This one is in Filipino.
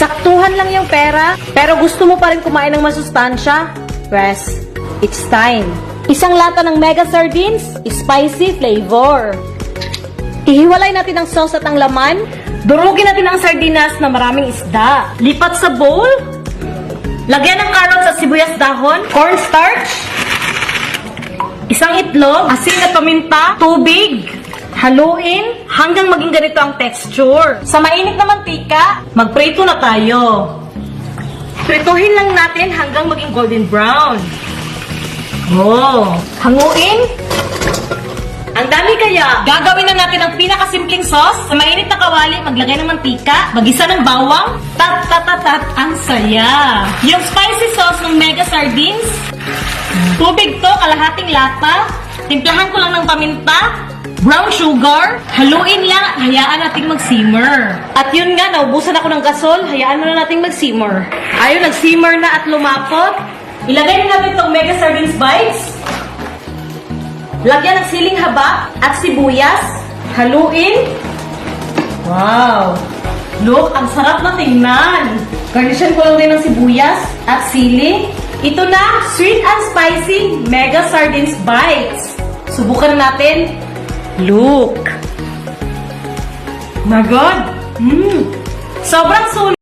saktuhan lang yung pera, pero gusto mo pa rin kumain ng masustansya? Pues, it's time. Isang lata ng Mega Sardines, spicy flavor. Ihiwalay natin ang sauce at ang laman. Durugin natin ang sardinas na maraming isda. Lipat sa bowl. Lagyan ng carrots at sibuyas dahon, cornstarch, isang itlog, asin at paminta, tubig. Haluin hanggang maging ganito ang texture. Sa mainit na mantika, magprito na tayo. Prituhin lang natin hanggang maging golden brown. Oh, hanguin. Ang dami kaya. Gagawin na natin ang pinakasimpleng sauce. Sa mainit na kawali, maglagay ng mantika, magisa ng bawang, tat. Ang saya. Yung spicy sauce ng Mega Sardines. Tubig to, kalahating lata. Timplahan ko lang ng paminta, brown sugar, haluin lang at hayaan nating mag-simmer. At yun nga, naubusan ako ng gasol, hayaan mo na nating mag-simmer. Ayun, nag-simmer na at lumapot. Ilagay na natin itong Mega Sardines bites. Lagyan ng siling haba at sibuyas. Haluin. Wow! Look, ang sarap na tingnan. Garnishan ko lang din ng sibuyas at sili. Ito na, sweet and spicy Mega Sardines bites. Subukan na natin. Look! My God! Sobrang sulit!